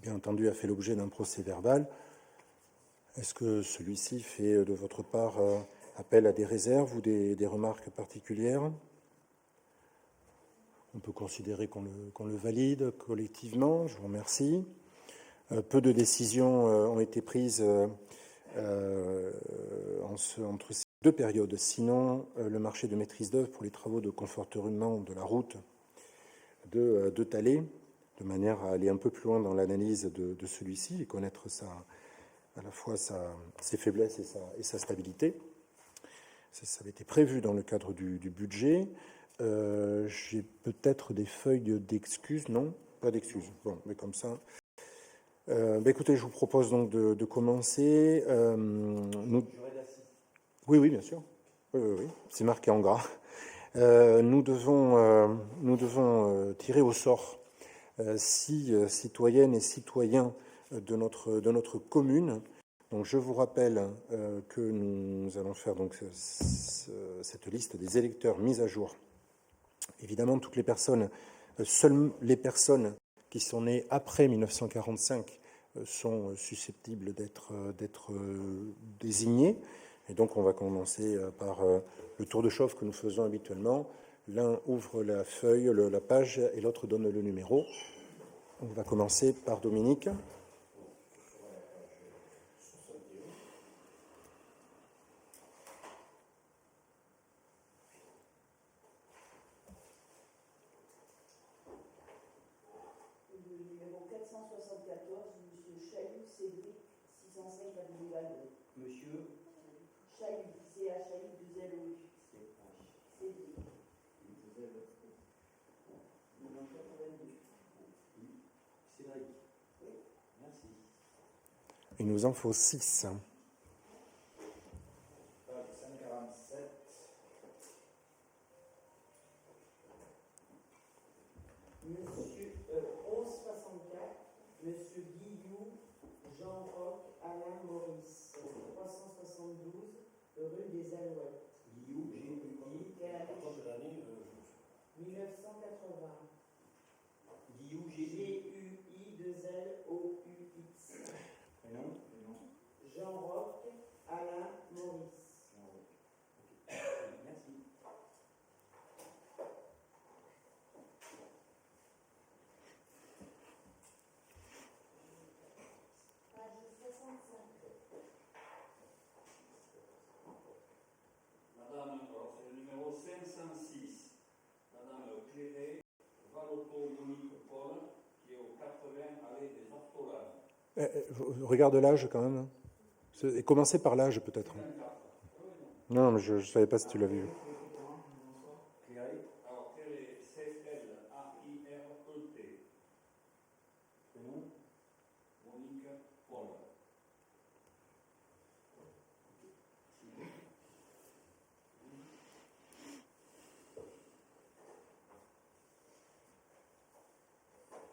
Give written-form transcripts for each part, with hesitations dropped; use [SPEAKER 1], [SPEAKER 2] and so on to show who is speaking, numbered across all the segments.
[SPEAKER 1] bien entendu, a fait l'objet d'un procès-verbal. Est-ce que celui-ci fait de votre part appel à des réserves ou des remarques particulières? On peut considérer qu'on le valide collectivement. Je vous remercie. Peu de décisions ont été prises entre ces deux périodes. Sinon, le marché de maîtrise d'œuvre pour les travaux de confortement de la route de Thalès, de manière à aller un peu plus loin dans l'analyse de celui-ci et connaître à la fois ses faiblesses et sa stabilité. Ça avait été prévu dans le cadre du budget. J'ai peut-être des feuilles d'excuses. Non, pas d'excuses. Bon, mais comme ça. Écoutez, je vous propose donc de commencer. Oui, bien sûr. Oui. C'est marqué en gras. Nous devons tirer au sort 6 citoyennes et citoyens de notre commune. Donc, je vous rappelle que nous allons faire donc cette liste des électeurs mise à jour. Évidemment, toutes les personnes, seules les personnes qui sont nées après 1945 sont susceptibles d'être désignées. Et donc, on va commencer par le tour de chauffe que nous faisons habituellement. L'un ouvre la feuille, la page, et l'autre donne le numéro. On va commencer par Dominique.
[SPEAKER 2] Le numéro 474, M. Chailloux Cédric, 605 avenue Vallée. Monsieur Chailloux, C-H-A-I, 2-L-O-U. Cédric. 1982.
[SPEAKER 3] Cédric. Oui. Merci.
[SPEAKER 1] Il nous en faut 6.
[SPEAKER 3] Page 147.
[SPEAKER 2] Monsieur 1164, Monsieur Guillou, Jean-Roch, Alain Maurice, 372, rue des Alouettes.
[SPEAKER 3] Guillou, G-U-I.
[SPEAKER 2] Quelle année?
[SPEAKER 3] Quelle année
[SPEAKER 2] 1980.
[SPEAKER 3] Guillou,
[SPEAKER 2] G-U-I, 2-L-O-U-X.
[SPEAKER 3] Prénom.
[SPEAKER 2] Jean-Roch, Alain Maurice.
[SPEAKER 3] Merci.
[SPEAKER 2] Page 65.
[SPEAKER 4] Madame, alors c'est le numéro 506, Madame Cléré, Valoto Monique Paul, qui est au 80 allée des Ortolans.
[SPEAKER 1] Regarde l'âge quand même. Et commencez par l'âge peut-être. Non, mais je ne savais pas si tu l'as vu.
[SPEAKER 3] Cléré.
[SPEAKER 4] Alors Cléré, C-L-A-I-R-E-T.
[SPEAKER 3] Prénom.
[SPEAKER 4] Monique Paul.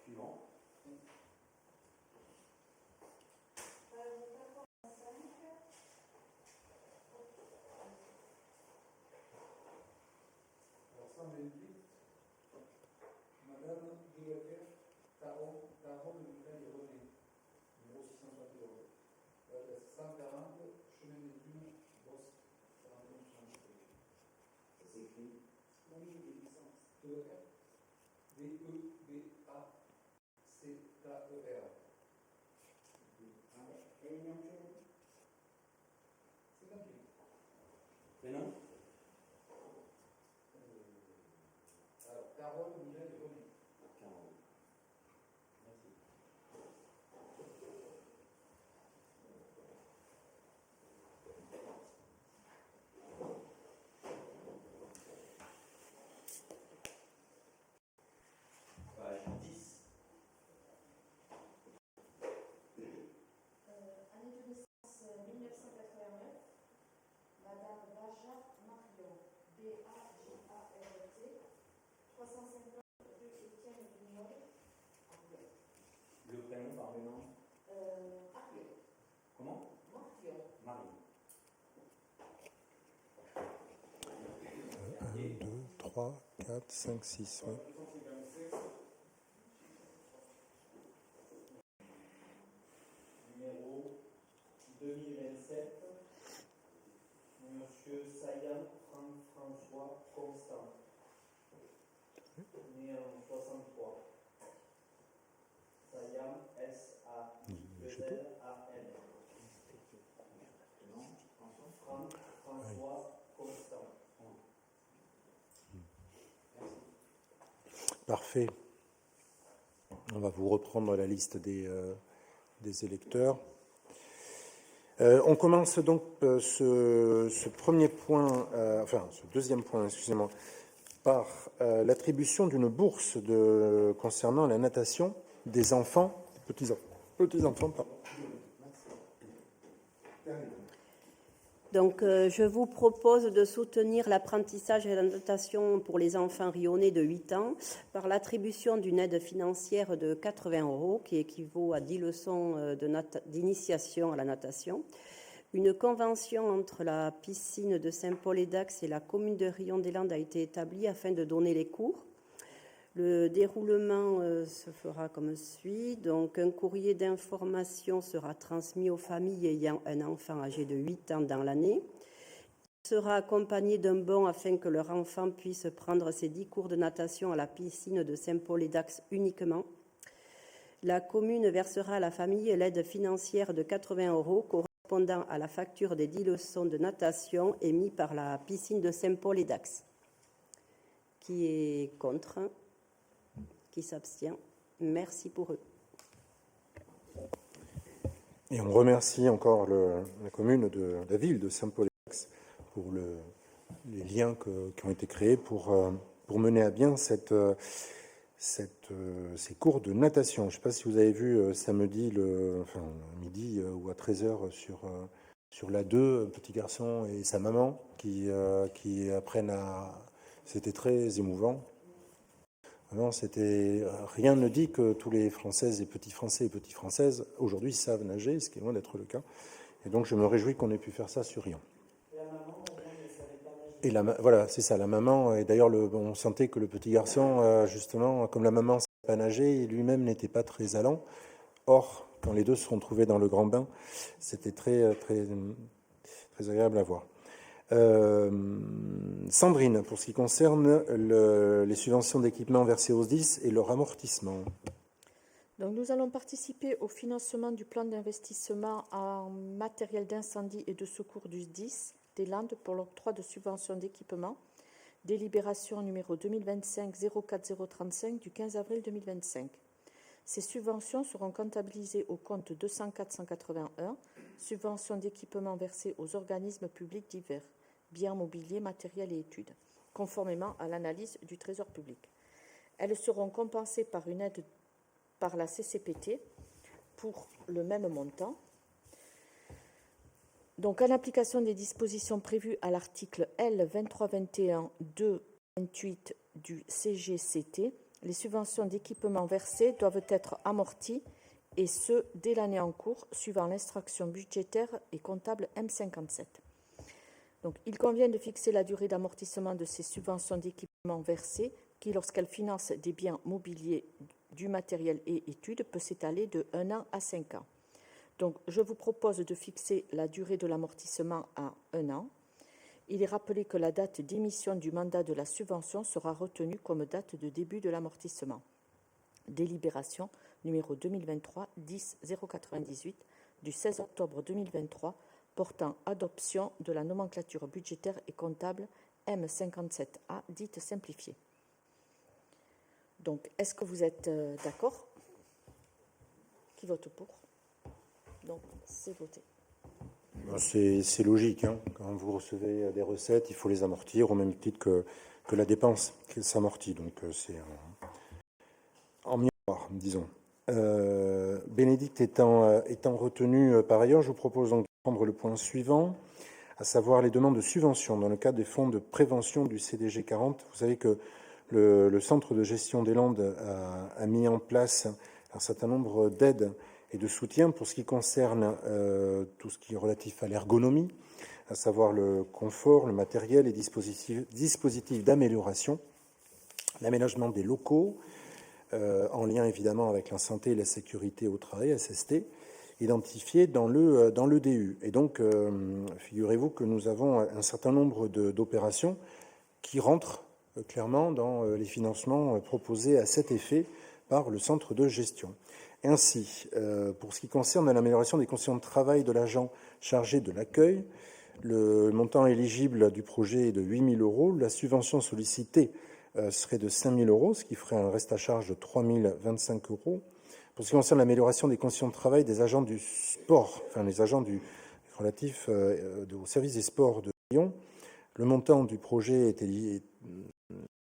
[SPEAKER 3] Suivant.
[SPEAKER 5] Alors 128, Madame Guillotet, Taron de Michael et René, numéro 671. 140, Chemin des Dunes, Bosque, 41 Chantier.
[SPEAKER 3] Ça s'écrit.
[SPEAKER 5] Tout le cas D-E-B-A-C-K-E-R. C'est compliqué.
[SPEAKER 3] Prénom.
[SPEAKER 5] Alors, Carole, Michael et René.
[SPEAKER 3] Carole. Merci. Page 10.
[SPEAKER 2] Année de naissance 1989, Madame Baja Marion, B-A-J-A-R-T, 350 rue Étienne Vignol, Arlon.
[SPEAKER 3] Le prénom par le nom.
[SPEAKER 2] Arlon.
[SPEAKER 3] Comment?
[SPEAKER 2] Marion.
[SPEAKER 3] Marie.
[SPEAKER 1] 1, 2, 3, 4, 5, 6. Ouais. Parfait. On va vous reprendre la liste des électeurs. On commence donc ce premier point, ce deuxième point, excusez-moi, par l'attribution d'une bourse concernant la natation des enfants, petits-enfants, pardon.
[SPEAKER 6] Donc, je vous propose de soutenir l'apprentissage et la natation pour les enfants rionnais de 8 ans par l'attribution d'une aide financière de 80 € qui équivaut à 10 leçons d'initiation à la natation. Une convention entre la piscine de Saint-Paul-et-Dax et la commune de Rion-des-Landes a été établie afin de donner les cours. Le déroulement se fera comme suit. Donc, un courrier d'information sera transmis aux familles ayant un enfant âgé de 8 ans dans l'année. Il sera accompagné d'un bon afin que leur enfant puisse prendre ses 10 cours de natation à la piscine de Saint-Paul-et-Dax uniquement. La commune versera à la famille l'aide financière de 80 € correspondant à la facture des 10 leçons de natation émises par la piscine de Saint-Paul-et-Dax. Qui est contre ? Qui s'abstient? Merci pour eux.
[SPEAKER 1] Et on remercie encore la commune de la ville de Saint-Paul-et-Dax pour les liens qui ont été créés pour mener à bien ces cours de natation. Je ne sais pas si vous avez vu samedi, midi ou à 13h sur la 2, un petit garçon et sa maman qui apprennent à... C'était très émouvant. Non, rien ne dit que tous les Françaises et petits Français et petites Françaises aujourd'hui savent nager, ce qui est loin d'être le cas. Et donc je me réjouis qu'on ait pu faire ça sur Rion. Et voilà, c'est ça, la maman. Et d'ailleurs, on sentait que le petit garçon, justement, comme la maman ne savait pas nager, lui-même n'était pas très allant. Or, quand les deux se sont trouvés dans le grand bain, c'était très, très, très agréable à voir. Sandrine, pour ce qui concerne les subventions d'équipement versées aux SDIS et leur amortissement.
[SPEAKER 7] Donc, nous allons participer au financement du plan d'investissement en matériel d'incendie et de secours du SDIS des Landes pour l'octroi de subventions d'équipement. Délibération numéro 2025-04035 du 15 avril 2025. Ces subventions seront comptabilisées au compte 204-181, subventions d'équipement versées aux organismes publics divers, biens mobiliers, matériel et études, conformément à l'analyse du Trésor public. Elles seront compensées par une aide par la CCPT pour le même montant. Donc, en application des dispositions prévues à l'article L. 2321-2-28 du CGCT, les subventions d'équipement versées doivent être amorties, et ce, dès l'année en cours, suivant l'instruction budgétaire et comptable M57. Donc, il convient de fixer la durée d'amortissement de ces subventions d'équipement versées, qui, lorsqu'elles financent des biens mobiliers, du matériel et études, peut s'étaler de 1 an à 5 ans. Donc, je vous propose de fixer la durée de l'amortissement à 1 an. Il est rappelé que la date d'émission du mandat de la subvention sera retenue comme date de début de l'amortissement. Délibération numéro 2023-10-098 du 16 octobre 2023 portant adoption de la nomenclature budgétaire et comptable M57A dite simplifiée. Donc, est-ce que vous êtes d'accord? Qui vote pour? Donc, c'est voté.
[SPEAKER 1] C'est logique. Hein. Quand vous recevez des recettes, il faut les amortir au même titre que la dépense qui s'amortit. Donc, c'est en miroir, disons. Bénédicte étant retenu par ailleurs, je vous propose donc de prendre le point suivant, à savoir les demandes de subvention dans le cadre des fonds de prévention du CDG 40. Vous savez que le Centre de gestion des Landes a mis en place un certain nombre d'aides et de soutien pour ce qui concerne tout ce qui est relatif à l'ergonomie, à savoir le confort, le matériel et dispositifs d'amélioration, l'aménagement des locaux, en lien évidemment avec la santé et la sécurité au travail, SST, identifiés dans le DU. Et donc, figurez-vous que nous avons un certain nombre d'opérations qui rentrent clairement dans les financements proposés à cet effet par le centre de gestion. Ainsi, pour ce qui concerne l'amélioration des conditions de travail de l'agent chargé de l'accueil, le montant éligible du projet est de 8 000 €. La subvention sollicitée serait de 5 000 euros, ce qui ferait un reste à charge de 3 025 euros. Pour ce qui concerne l'amélioration des conditions de travail des agents du sport, enfin les agents relatifs au service des sports de Rion, le montant du projet est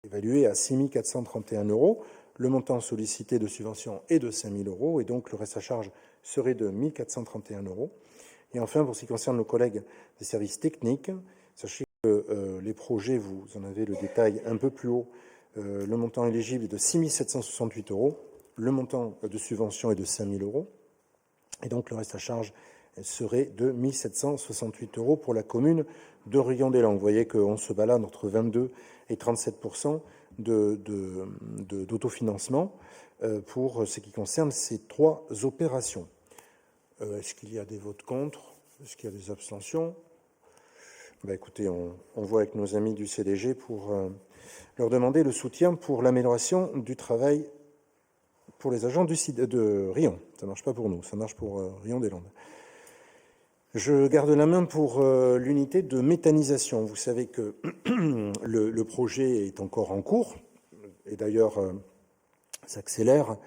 [SPEAKER 1] évalué à 6 431 euros. Le montant sollicité de subvention est de 5 000 euros et donc le reste à charge serait de 1 431 euros. Et enfin, pour ce qui concerne nos collègues des services techniques, sachez que les projets, vous en avez le détail un peu plus haut, le montant éligible est de 6 768 euros, le montant de subvention est de 5 000 euros, et donc le reste à charge serait de 1 768 euros pour la commune de Rion-des-Landes. Vous voyez qu'on se balade entre 22 et 37% d'autofinancement pour ce qui concerne ces trois opérations. Est-ce qu'il y a des votes contre? Est-ce qu'il y a des abstentions? Écoutez, on voit avec nos amis du CDG pour leur demander le soutien pour l'amélioration du travail pour les agents de Rion. Ça ne marche pas pour nous, ça marche pour Rion-des-Landes. Je garde la main pour l'unité de méthanisation. Vous savez que le projet est encore en cours, et d'ailleurs s'accélère.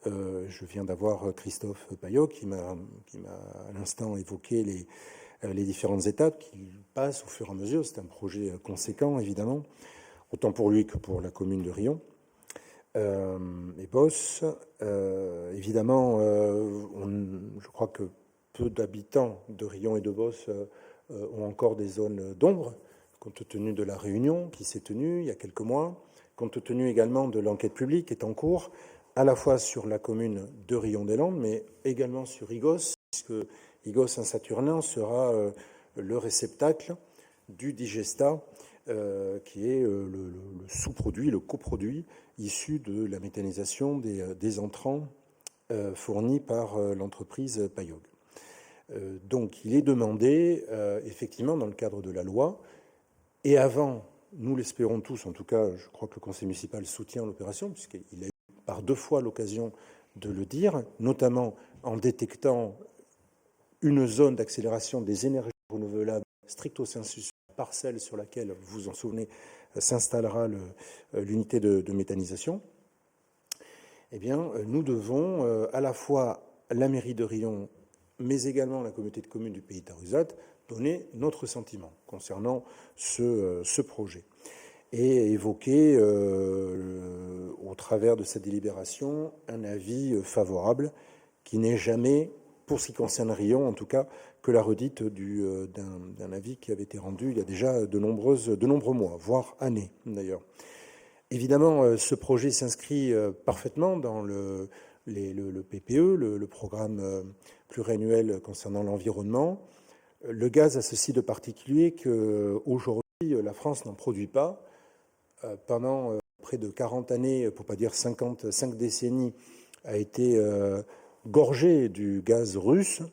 [SPEAKER 1] Je viens d'avoir Christophe Payot qui m'a à l'instant évoqué les différentes étapes qui passent au fur et à mesure. C'est un projet conséquent, évidemment, autant pour lui que pour la commune de Rion et Bosse. Évidemment, je crois que peu d'habitants de Rion et de Bosse ont encore des zones d'ombre, compte tenu de la réunion qui s'est tenue il y a quelques mois, compte tenu également de l'enquête publique qui est en cours, à la fois sur la commune de Rion-des-Landes, mais également sur Igos, puisque Igos-Saint-Saturnin sera le réceptacle du digestat, qui est le sous-produit, le coproduit issu de la méthanisation des entrants fournis par l'entreprise Payog. Donc il est demandé, effectivement, dans le cadre de la loi, et avant, nous l'espérons tous, en tout cas, je crois que le conseil municipal soutient l'opération, puisqu'il a eu par 2 fois l'occasion de le dire, notamment en détectant une zone d'accélération des énergies renouvelables stricto sensu, la parcelle sur laquelle, vous vous en souvenez, s'installera l'unité de méthanisation. Eh bien, nous devons à la fois la mairie de Rion, mais également la communauté de communes du Pays Tarusat, donner notre sentiment concernant ce projet et évoquer au travers de cette délibération un avis favorable qui n'est jamais, pour ce qui concerne Rion en tout cas, que la redite d'un avis qui avait été rendu il y a déjà de nombreux mois, voire années d'ailleurs. Évidemment, ce projet s'inscrit parfaitement dans le PPE, le programme pluriannuel concernant l'environnement. Le gaz a ceci de particulier qu'aujourd'hui, la France n'en produit pas. Pendant près de 40 années, pour ne pas dire 5 décennies, a été gorgée du gaz russe,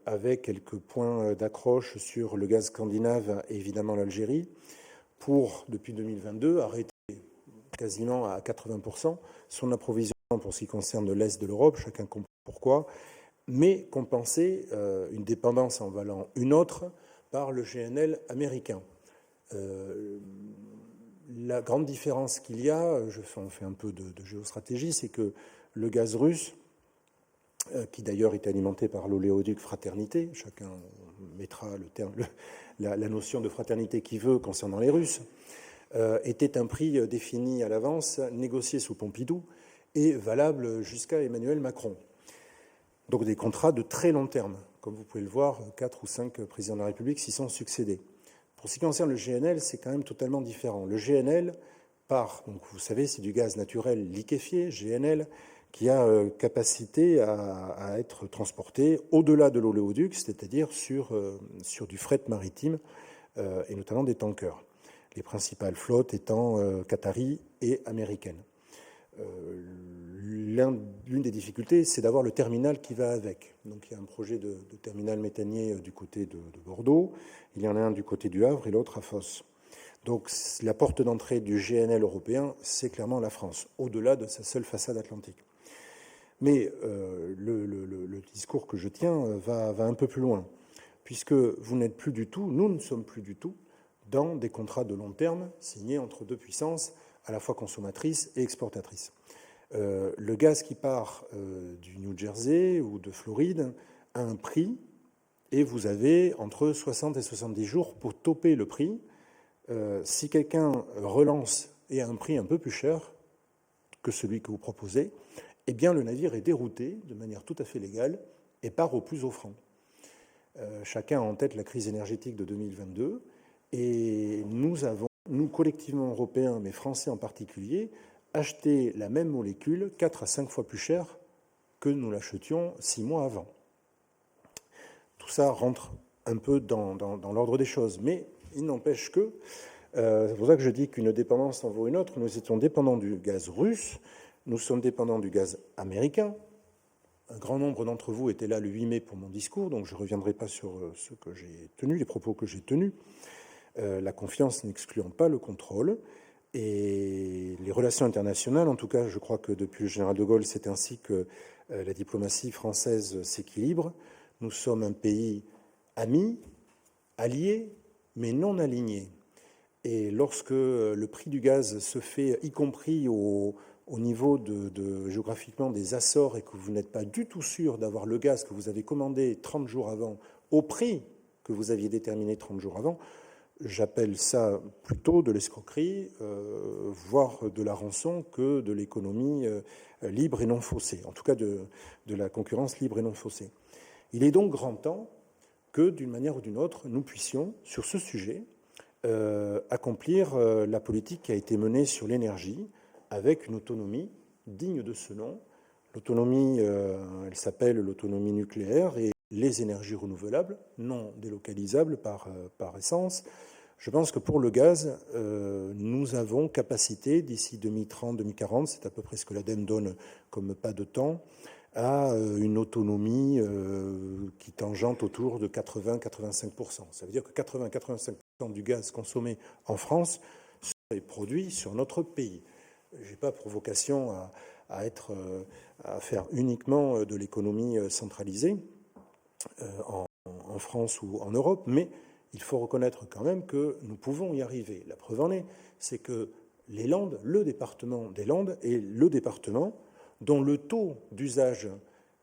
[SPEAKER 1] avec quelques points d'accroche sur le gaz scandinave et évidemment l'Algérie, pour, depuis 2022, arrêter quasiment à 80% son approvisionnement pour ce qui concerne l'Est de l'Europe, chacun comprend pourquoi, mais compenser une dépendance en valant une autre par le GNL américain. La grande différence qu'il y a, on fait un peu de géostratégie, c'est que le gaz russe, qui d'ailleurs est alimenté par l'oléoduc Fraternité, chacun mettra la notion de fraternité qu'il veut concernant les Russes, était un prix défini à l'avance, négocié sous Pompidou et valable jusqu'à Emmanuel Macron. Donc des contrats de très long terme. Comme vous pouvez le voir, 4 ou 5 présidents de la République s'y sont succédés. Pour ce qui concerne le GNL, c'est quand même totalement différent. Le GNL donc vous savez, c'est du gaz naturel liquéfié, GNL, qui a capacité à être transporté au-delà de l'oléoduc, c'est-à-dire sur du fret maritime et notamment des tankers. Les principales flottes étant qatari et américaines. L'une des difficultés, c'est d'avoir le terminal qui va avec. Donc il y a un projet de terminal méthanier du côté de Bordeaux, il y en a un du côté du Havre et l'autre à Fos. Donc la porte d'entrée du GNL européen, c'est clairement la France, au-delà de sa seule façade atlantique. Mais le discours que je tiens va un peu plus loin, puisque nous ne sommes plus du tout dans des contrats de long terme signés entre deux puissances à la fois consommatrice et exportatrice. Le gaz qui part du New Jersey ou de Floride a un prix, et vous avez entre 60 et 70 jours pour toper le prix. Si quelqu'un relance et à un prix un peu plus cher que celui que vous proposez, eh bien le navire est dérouté de manière tout à fait légale et part au plus offrant. Chacun a en tête la crise énergétique de 2022, et nous avons, nous collectivement européens, mais français en particulier, acheté la même molécule 4 à 5 fois plus cher que nous l'achetions 6 mois avant. Tout ça rentre un peu dans l'ordre des choses, mais il n'empêche que, c'est pour ça que je dis qu'une dépendance en vaut une autre. Nous étions dépendants du gaz russe, nous sommes dépendants du gaz américain. Un grand nombre d'entre vous étaient là le 8 mai pour mon discours, donc je ne reviendrai pas sur ce que j'ai tenu, les propos que j'ai tenus. La confiance n'excluant pas le contrôle. Et les relations internationales, en tout cas, je crois que depuis le général de Gaulle, c'est ainsi que la diplomatie française s'équilibre. Nous sommes un pays ami, allié, mais non aligné. Et lorsque le prix du gaz se fait, y compris au niveau géographiquement des Açores, et que vous n'êtes pas du tout sûr d'avoir le gaz que vous avez commandé 30 jours avant, au prix que vous aviez déterminé 30 jours avant, j'appelle ça plutôt de l'escroquerie, voire de la rançon, que de l'économie libre et non faussée, en tout cas de la concurrence libre et non faussée. Il est donc grand temps que, d'une manière ou d'une autre, nous puissions, sur ce sujet, accomplir la politique qui a été menée sur l'énergie, avec une autonomie digne de ce nom. L'autonomie, elle s'appelle l'autonomie nucléaire, et les énergies renouvelables, non délocalisables par essence. Je pense que pour le gaz, nous avons capacité, d'ici 2030-2040, c'est à peu près ce que l'ADEME donne comme pas de temps, à une autonomie qui tangente autour de 80-85%. Ça veut dire que 80-85% du gaz consommé en France serait produit sur notre pays. Je n'ai pas pour vocation à faire uniquement de l'économie centralisée en France ou en Europe, mais il faut reconnaître quand même que nous pouvons y arriver. La preuve en est, c'est que les Landes, le département des Landes, est le département dont le taux d'usage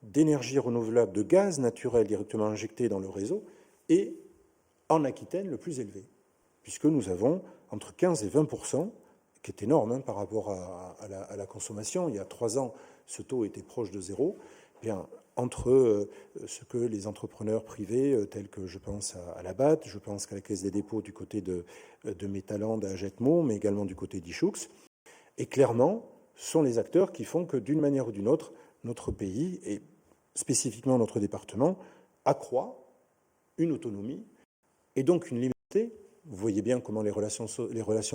[SPEAKER 1] d'énergie renouvelable, de gaz naturel directement injecté dans le réseau, est en Aquitaine le plus élevé, puisque nous avons entre 15 et 20%, qui est énorme par rapport à la consommation. Il y a 3 ans, ce taux était proche de zéro. Bien, entre ce que les entrepreneurs privés, tels que je pense à la BAT, je pense qu'à la Caisse des dépôts du côté de Métaland à Jetmo, mais également du côté d'Ichoux, et clairement, sont les acteurs qui font que, d'une manière ou d'une autre, notre pays, et spécifiquement notre département, accroît une autonomie et donc une liberté. Vous voyez bien comment les relations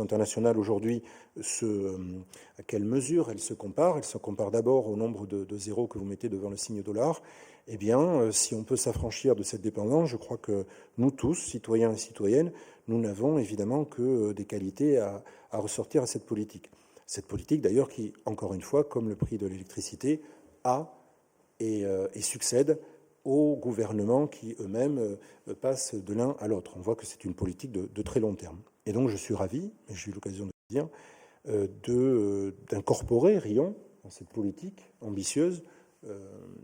[SPEAKER 1] internationales aujourd'hui, à quelle mesure elles se comparent. Elles se comparent d'abord au nombre de zéros que vous mettez devant le signe dollar. Eh bien, si on peut s'affranchir de cette dépendance, je crois que nous tous, citoyens et citoyennes, nous n'avons évidemment que des qualités à ressortir à cette politique. Cette politique, d'ailleurs, qui, encore une fois, comme le prix de l'électricité, a et succède aux gouvernements qui eux-mêmes passent de l'un à l'autre. On voit que c'est une politique de très long terme. Et donc je suis ravi, et j'ai eu l'occasion de le dire, d'incorporer Riom dans cette politique ambitieuse,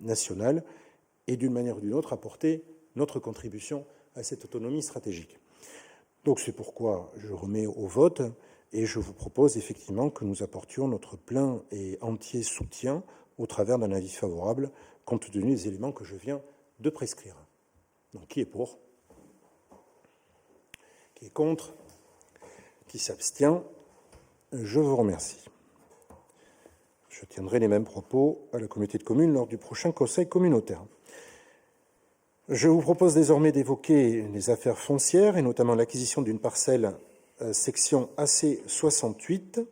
[SPEAKER 1] nationale, et d'une manière ou d'une autre apporter notre contribution à cette autonomie stratégique. Donc c'est pourquoi je remets au vote, et je vous propose effectivement que nous apportions notre plein et entier soutien au travers d'un avis favorable, compte tenu des éléments que je viens de prescrire. Donc, qui est pour? Qui est contre? Qui s'abstient? Je vous remercie. Je tiendrai les mêmes propos à la communauté de communes lors du prochain conseil communautaire. Je vous propose désormais d'évoquer les affaires foncières, et notamment l'acquisition d'une parcelle section AC68.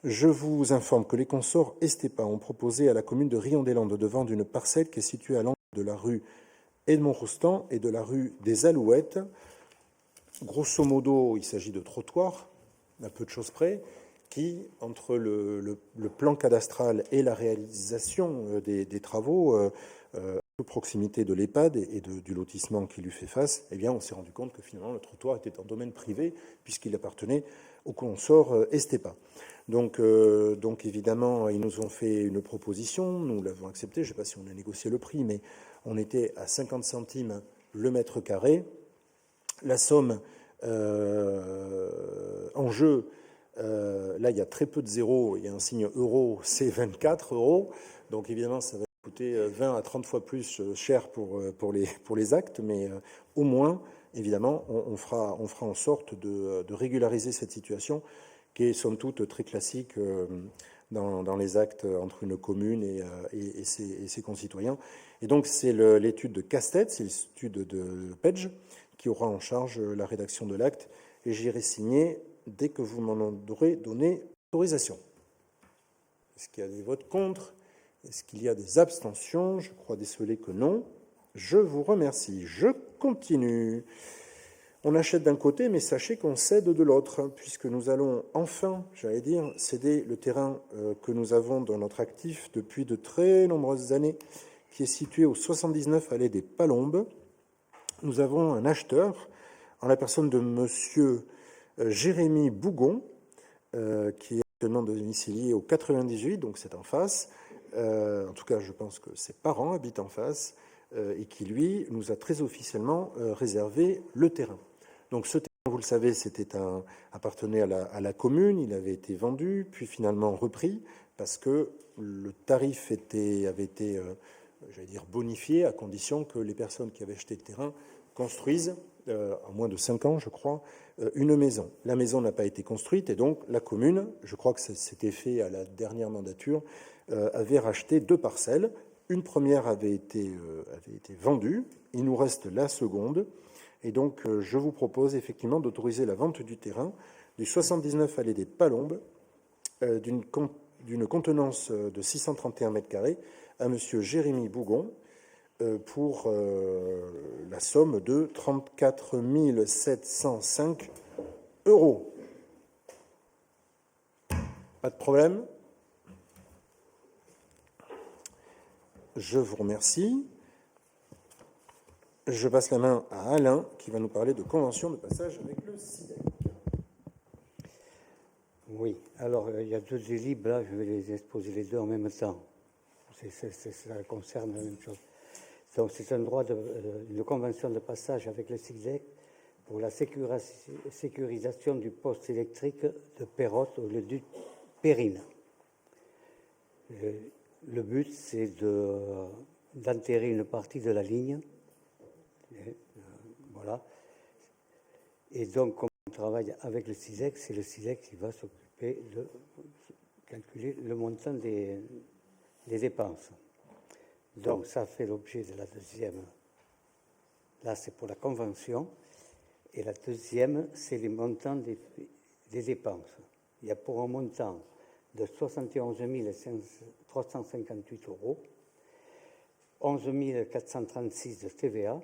[SPEAKER 1] Je vous informe que les consorts Estepa ont proposé à la commune de Riom-des-Landes de vendre une parcelle qui est située à l'angle de la rue Edmond-Rostand et de la rue des Alouettes. Grosso modo, il s'agit de trottoirs, à peu de choses près, qui, entre le plan cadastral et la réalisation des travaux, à proximité de l'EHPAD et du lotissement qui lui fait face, eh bien, on s'est rendu compte que finalement le trottoir était en domaine privé puisqu'il appartenait au consort Estepa. Donc évidemment, ils nous ont fait une proposition, nous l'avons acceptée, je ne sais pas si on a négocié le prix, mais on était à 50 centimes le mètre carré. La somme en jeu, là il y a très peu de zéros, il y a un signe euro, c'est 24 euros, donc évidemment ça va coûter 20 à 30 fois plus cher pour les actes, mais au moins, évidemment, on fera en sorte de régulariser cette situation qui est somme toute très classique dans les actes entre une commune et ses concitoyens. Et donc c'est l'étude de Casse-Tête, c'est l'étude de Page, qui aura en charge la rédaction de l'acte, et j'irai signer dès que vous m'en aurez donné autorisation. Est-ce qu'il y a des votes contre? Est-ce qu'il y a des abstentions? Je crois déceler que non. Je vous remercie. Je continue. On achète d'un côté, mais sachez qu'on cède de l'autre, puisque nous allons enfin, j'allais dire, céder le terrain que nous avons dans notre actif depuis de très nombreuses années, qui est situé au 79 allée des Palombes. Nous avons un acheteur, en la personne de monsieur Jérémy Bougon, qui est actuellement domicilié au 98, donc c'est en face. En tout cas, je pense que ses parents habitent en face, et qui, lui, nous a très officiellement réservé le terrain. Donc ce terrain, vous le savez, appartenait à la commune, il avait été vendu, puis finalement repris, parce que le tarif avait été j'allais dire bonifié, à condition que les personnes qui avaient acheté le terrain construisent, en moins de 5 ans, je crois, une maison. La maison n'a pas été construite, et donc la commune, je crois que c'était fait à la dernière mandature, avait racheté 2 parcelles. Une première avait été vendue, il nous reste la seconde, et donc je vous propose effectivement d'autoriser la vente du terrain du 79 allée des Palombes, d'une contenance de 631 mètres carrés à monsieur Jérémy Bougon pour la somme de 34 705 euros. Pas de problème? Je vous remercie. Je passe la main à Alain, qui va nous parler de convention de passage avec le SIDEC.
[SPEAKER 8] Oui, alors il y a 2 délibs, là, je vais les exposer les deux en même temps. Ça concerne la même chose. Donc c'est un droit une convention de passage avec le SIDEC pour la sécurisation du poste électrique de Perrotte au lieu du Périne. Le but, c'est d'enterrer une partie de la ligne. Voilà. Et donc, comme on travaille avec le SIDEC, c'est le SIDEC qui va s'occuper de calculer le montant des dépenses. Donc, ça fait l'objet de la deuxième. Là, c'est pour la convention. Et la deuxième, c'est les montants des dépenses. Il y a pour un montant de 71 358 euros, 11 436 de TVA,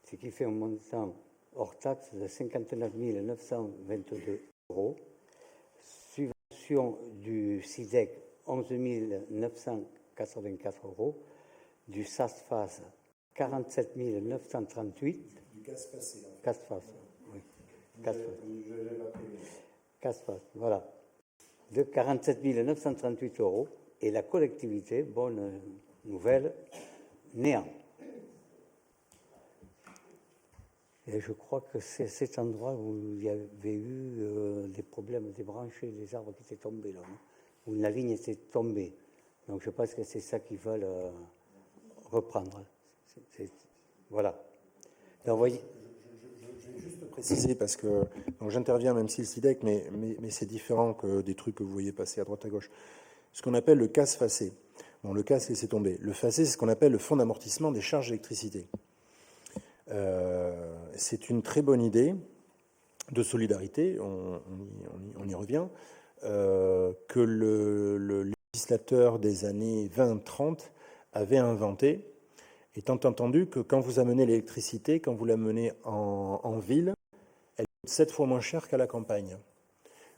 [SPEAKER 8] ce qui fait un montant hors taxe de 59 922 euros. Subvention du SIDEC, 11 984 euros. Du SASFAS, 47 938.
[SPEAKER 1] Du CASFAS.
[SPEAKER 8] CASFAS, oui. CASFAS, voilà. De 47 938 euros. Et la collectivité, bonne nouvelle, néant. Et je crois que c'est cet endroit où il y avait eu des problèmes des branches et des arbres qui étaient tombés, là, où la ligne était tombée. Donc je pense que c'est ça qu'ils veulent reprendre. Voilà. Donc, voyez.
[SPEAKER 1] Je vais juste préciser, parce que j'interviens même si le SIDEC, mais c'est différent que des trucs que vous voyez passer à droite à gauche. Ce qu'on appelle le CAS facé. Bon, le CAS, laissez tomber. Le facé, c'est ce qu'on appelle le fonds d'amortissement des charges d'électricité. C'est une très bonne idée de solidarité, on y revient, que le législateur des années 20-30 avait inventé, étant entendu que quand vous amenez l'électricité, quand vous l'amenez en ville, elle coûte 7 fois moins cher qu'à la campagne.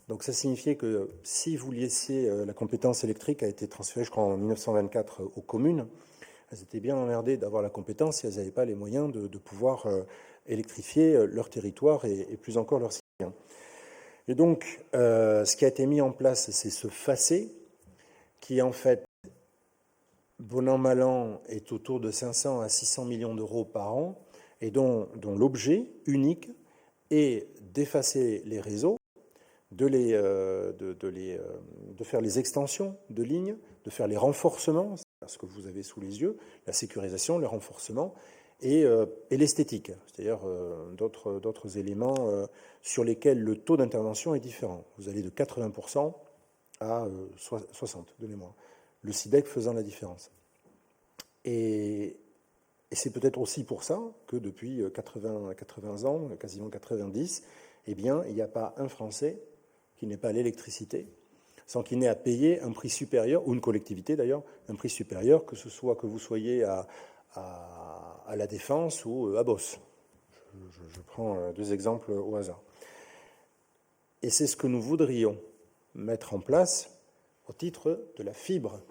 [SPEAKER 1] Donc ça signifiait que si vous laissiez la compétence électrique a été transférée, je crois, en 1924 aux communes, elles étaient bien emmerdées d'avoir la compétence si elles n'avaient pas les moyens de pouvoir électrifier leur territoire et plus encore leurs citoyens. Et donc, ce qui a été mis en place, c'est ce FACÉ, qui en fait, bon an, mal an, est autour de 500 à 600 millions d'euros par an, et dont l'objet unique est d'effacer les réseaux, de faire les extensions de lignes, de faire les renforcements, ce que vous avez sous les yeux, la sécurisation, le renforcement, et l'esthétique, c'est-à-dire d'autres éléments sur lesquels le taux d'intervention est différent. Vous allez de 80% à 60% de mémoire, le SIDEC faisant la différence. Et c'est peut-être aussi pour ça que depuis 80 ans, quasiment 90, eh bien, il n'y a pas un Français qui n'ait pas l'électricité, sans qu'il n'ait à payer un prix supérieur, ou une collectivité d'ailleurs, un prix supérieur, que ce soit que vous soyez à La Défense ou à Beauce. Je prends deux exemples au hasard. Et c'est ce que nous voudrions mettre en place au titre de la fibre,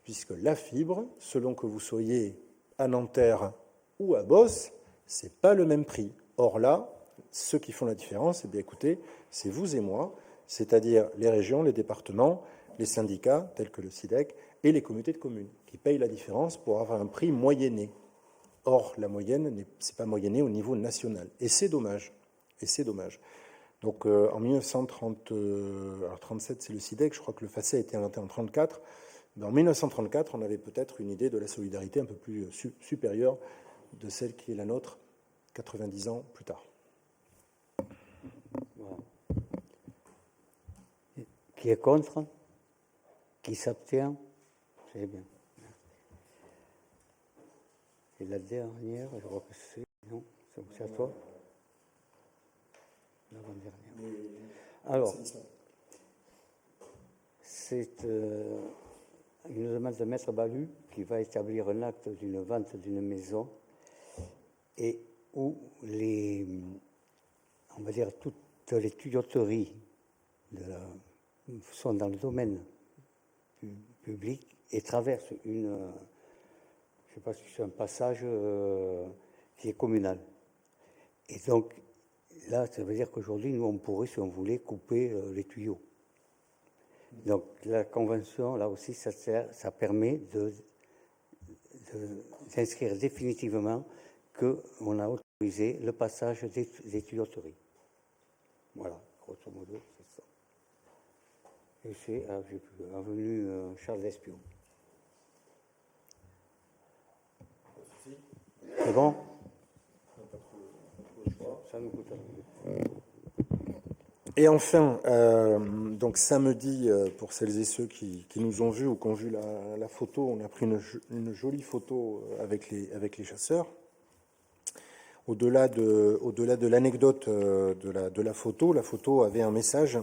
[SPEAKER 1] puisque la fibre, selon que vous soyez à Nanterre ou à Beauce, ce n'est pas le même prix. Or là, ceux qui font la différence, eh bien, écoutez, c'est vous et moi, c'est-à-dire les régions, les départements, les syndicats, tels que le SIDEC, et les communautés de communes, qui payent la différence pour avoir un prix moyenné. Or, la moyenne, ce n'est pas moyenné au niveau national. Et c'est dommage. Et c'est dommage. Donc, en 1937, c'est le SIDEC, je crois que le FACÉ a été inventé en 1934. Mais en 1934, on avait peut-être une idée de la solidarité un peu plus supérieure de celle qui est la nôtre 90 ans plus tard.
[SPEAKER 8] Voilà. Qui est contre? Qui s'abstient? C'est bien. Et la dernière, je crois que c'est... Non, c'est à toi? L'avant-dernière. Alors, c'est une demande de Maître Balu qui va établir un acte d'une vente d'une maison et où on va dire, toutes les tuyauteries sont dans le domaine public et traversent je ne sais pas si c'est un passage qui est communal. Et donc, là, ça veut dire qu'aujourd'hui, nous, on pourrait, si on voulait, couper les tuyaux. Donc, la convention, là aussi, ça permet d'inscrire définitivement qu'on a autorisé le passage des tuyauteries. Voilà, grosso modo, c'est ça. Et c'est avenue Charles Espion. C'est bon? Ça nous coûte rien.
[SPEAKER 1] Et enfin, donc samedi, pour celles et ceux qui nous ont vus ou qui ont vu la photo, on a pris une jolie photo avec les chasseurs. Au-delà de l'anecdote de la photo avait un message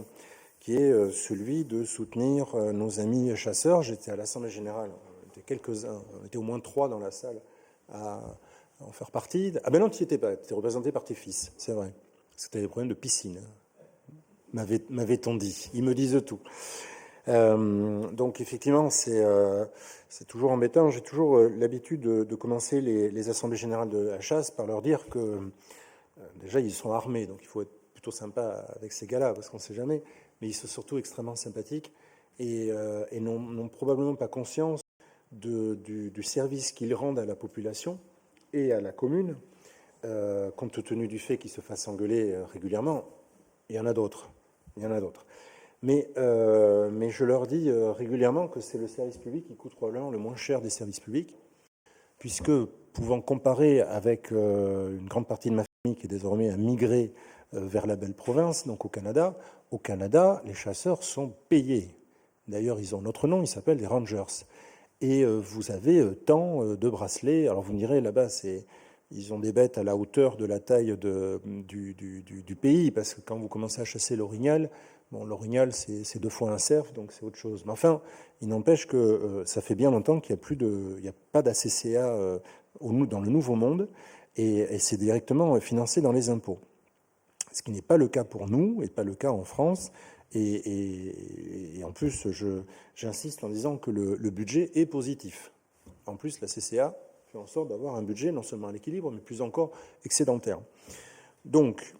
[SPEAKER 1] qui est celui de soutenir nos amis chasseurs. J'étais à l'Assemblée Générale, on était quelques-uns, on était au moins 3 dans la salle à en faire partie. Ah ben non, tu n'y étais pas, tu étais représenté par tes fils, c'est vrai, parce que tu avais des problèmes de piscine, m'avait-on dit. Ils me disent tout. Donc effectivement, c'est toujours embêtant. J'ai toujours l'habitude de commencer les assemblées générales de la chasse par leur dire que déjà ils sont armés, donc il faut être plutôt sympa avec ces gars-là parce qu'on ne sait jamais, mais ils sont surtout extrêmement sympathiques et n'ont probablement pas conscience du service qu'ils rendent à la population et à la commune, compte tenu du fait qu'ils se fassent engueuler régulièrement. Il y en a d'autres. Mais je leur dis régulièrement que c'est le service public qui coûte probablement le moins cher des services publics, puisque, pouvant comparer avec une grande partie de ma famille qui désormais a migré vers la belle province, donc au Canada, les chasseurs sont payés. D'ailleurs, ils ont notre nom, ils s'appellent les Rangers. Et vous avez tant de bracelets. Alors vous me direz, là-bas, ils ont des bêtes à la hauteur de la taille du pays, parce que quand vous commencez à chasser l'orignal, bon, l'orignal, c'est 2 fois un cerf, donc c'est autre chose. Mais enfin, il n'empêche que ça fait bien longtemps qu'il n'y a pas d'ACCA dans le Nouveau Monde, et c'est directement financé dans les impôts. Ce qui n'est pas le cas pour nous, et pas le cas en France. Et en plus, j'insiste en disant que le budget est positif. En plus, la CCA fait en sorte d'avoir un budget non seulement à l'équilibre, mais plus encore excédentaire. Donc,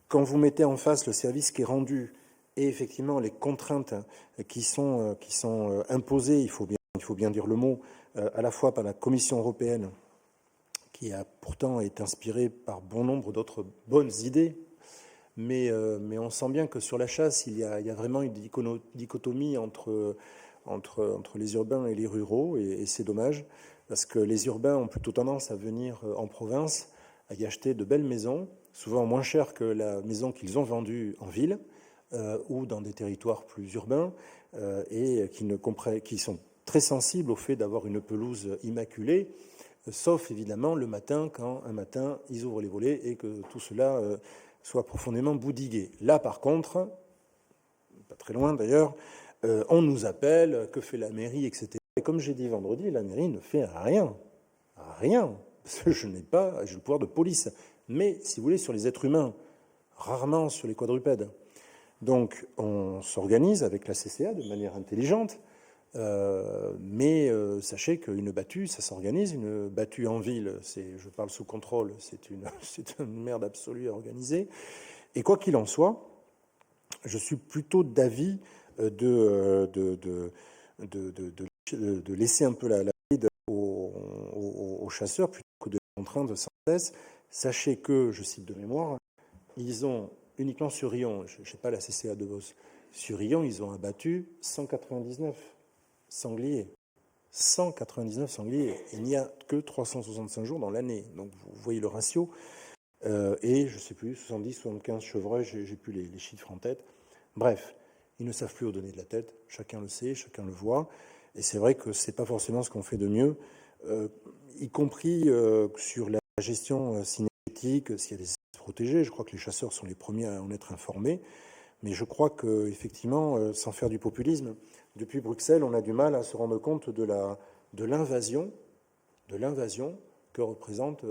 [SPEAKER 1] quand vous mettez en face le service qui est rendu et effectivement les contraintes qui sont imposées, il faut bien dire le mot, à la fois par la Commission européenne, qui a pourtant été inspirée par bon nombre d'autres bonnes idées, mais on sent bien que sur la chasse, il y a vraiment une dichotomie entre les urbains et les ruraux, et c'est dommage, parce que les urbains ont plutôt tendance à venir en province, à y acheter de belles maisons, souvent moins chères que la maison qu'ils ont vendue en ville, ou dans des territoires plus urbains, et qui sont très sensibles au fait d'avoir une pelouse immaculée, sauf évidemment le matin, quand un matin ils ouvrent les volets et que tout cela soit profondément boudigué. Là par contre, pas très loin d'ailleurs, on nous appelle, que fait la mairie, etc. Et comme j'ai dit vendredi, la mairie ne fait rien, parce que je n'ai pas le pouvoir de police. Mais, si vous voulez, sur les êtres humains, rarement sur les quadrupèdes. Donc, on s'organise avec la CCA de manière intelligente, mais sachez qu'une battue, ça s'organise. Une battue en ville, je parle sous contrôle, c'est une merde absolue à organiser. Et quoi qu'il en soit, je suis plutôt d'avis de laisser un peu la ride aux chasseurs plutôt que de les contraindre sans cesse. Sachez que, je cite de mémoire, ils ont uniquement sur Rion, je ne sais pas la CCA de Vos, sur Rion, ils ont abattu 199 sangliers. 199 sangliers. Il n'y a que 365 jours dans l'année. Donc vous voyez le ratio. Et je ne sais plus, 70, 75 chevreuils, j'ai plus les chiffres en tête. Bref, ils ne savent plus où donner de la tête. Chacun le sait, chacun le voit. Et c'est vrai que ce n'est pas forcément ce qu'on fait de mieux, y compris sur la gestion synergétique, s'il y a des espèces protégées. Je crois que les chasseurs sont les premiers à en être informés. Mais je crois qu'effectivement, sans faire du populisme, depuis Bruxelles, on a du mal à se rendre compte de l'invasion que représentent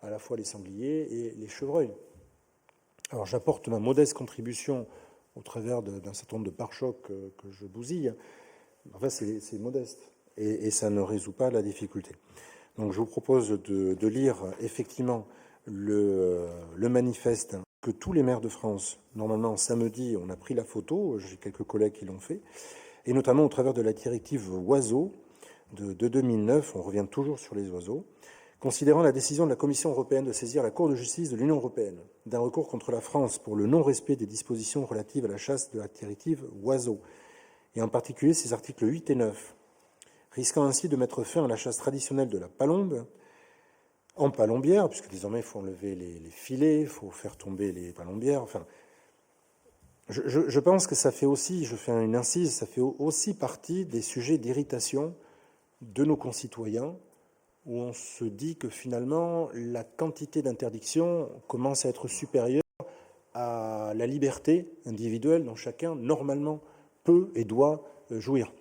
[SPEAKER 1] à la fois les sangliers et les chevreuils. Alors j'apporte ma modeste contribution au travers d'un certain nombre de pare-chocs que je bousille. Enfin, c'est modeste et ça ne résout pas la difficulté. Donc je vous propose de lire effectivement le manifeste que tous les maires de France, normalement samedi, on a pris la photo, j'ai quelques collègues qui l'ont fait, et notamment au travers de la directive oiseaux de 2009, on revient toujours sur les oiseaux, considérant la décision de la Commission européenne de saisir la Cour de justice de l'Union européenne d'un recours contre la France pour le non-respect des dispositions relatives à la chasse de la directive oiseaux, et en particulier ses articles 8 et 9, risquant ainsi de mettre fin à la chasse traditionnelle de la palombe en palombière, puisque désormais il faut enlever les filets, il faut faire tomber les palombières. Enfin, je pense que ça fait aussi, je fais une incise, ça fait aussi partie des sujets d'irritation de nos concitoyens, où on se dit que finalement la quantité d'interdictions commence à être supérieure à la liberté individuelle dont chacun normalement peut et doit jouir.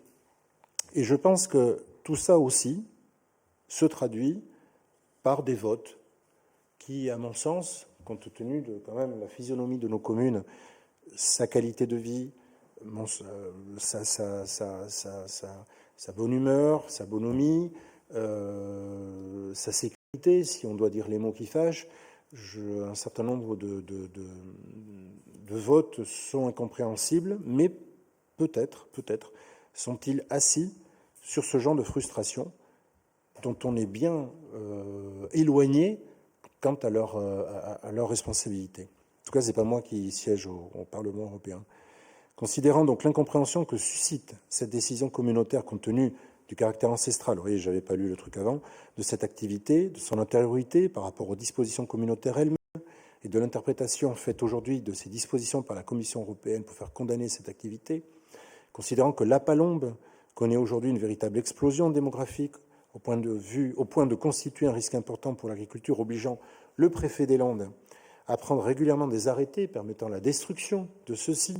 [SPEAKER 1] Et je pense que tout ça aussi se traduit par des votes qui, à mon sens, compte tenu de quand même la physionomie de nos communes, sa qualité de vie, sa bonne humeur, sa bonhomie, sa sécurité, si on doit dire les mots qui fâchent, un certain nombre de votes sont incompréhensibles, mais peut-être sont-ils assis sur ce genre de frustration dont on est bien éloigné quant à leur responsabilité. En tout cas, ce n'est pas moi qui siège au Parlement européen. Considérant donc l'incompréhension que suscite cette décision communautaire compte tenu du caractère ancestral, vous voyez, je n'avais pas lu le truc avant, de cette activité, de son intériorité par rapport aux dispositions communautaires elles-mêmes et de l'interprétation faite aujourd'hui de ces dispositions par la Commission européenne pour faire condamner cette activité, considérant que la palombe connaît aujourd'hui une véritable explosion démographique au point de constituer un risque important pour l'agriculture, obligeant le préfet des Landes à prendre régulièrement des arrêtés permettant la destruction de ceux-ci,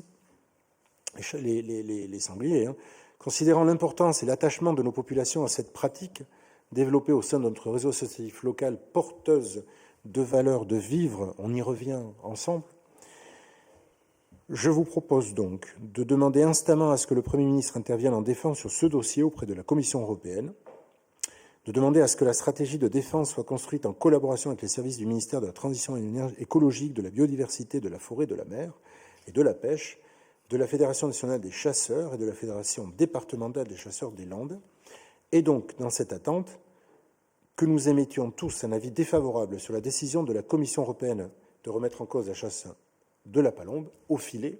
[SPEAKER 1] les sangliers, considérant l'importance et l'attachement de nos populations à cette pratique développée au sein de notre réseau associatif local porteuse de valeurs de vivre, on y revient ensemble. Je vous propose donc de demander instamment à ce que le Premier ministre intervienne en défense sur ce dossier auprès de la Commission européenne, de demander à ce que la stratégie de défense soit construite en collaboration avec les services du ministère de la Transition écologique, de la biodiversité, de la forêt, de la mer et de la pêche, de la Fédération nationale des chasseurs et de la Fédération départementale des chasseurs des Landes, et donc, dans cette attente, que nous émettions tous un avis défavorable sur la décision de la Commission européenne de remettre en cause la chasse de la palombe au filet,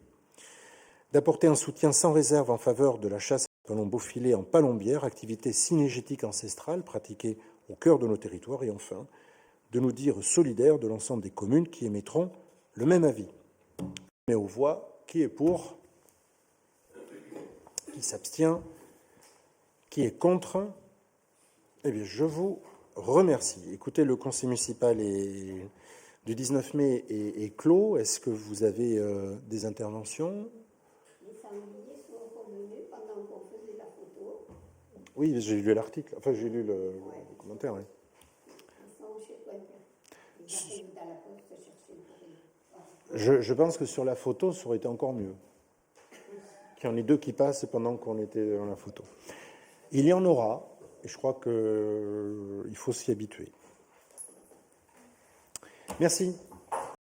[SPEAKER 1] d'apporter un soutien sans réserve en faveur de la chasse à la palombe au filet en palombière, activité cynégétique ancestrale pratiquée au cœur de nos territoires, et enfin, de nous dire solidaires de l'ensemble des communes qui émettront le même avis. Mais aux voix, qui est pour, qui s'abstient, qui est contre? Eh bien, je vous remercie. Écoutez, le conseil municipal du 19 mai est clos. Est-ce que vous avez des interventions?
[SPEAKER 6] Les sangliers sont revenus pendant qu'on faisait la photo.
[SPEAKER 1] Oui, j'ai lu l'article. Enfin, j'ai lu le commentaire. Oui.
[SPEAKER 6] Ils sont chez Pointe-Claire. Ils arrivent dans la poste chercher le courrier.
[SPEAKER 1] Je pense que sur la photo, ça aurait été encore mieux. Qu'il y en ait deux qui passent pendant qu'on était dans la photo. Il y en aura, et je crois qu'il faut s'y habituer. Merci.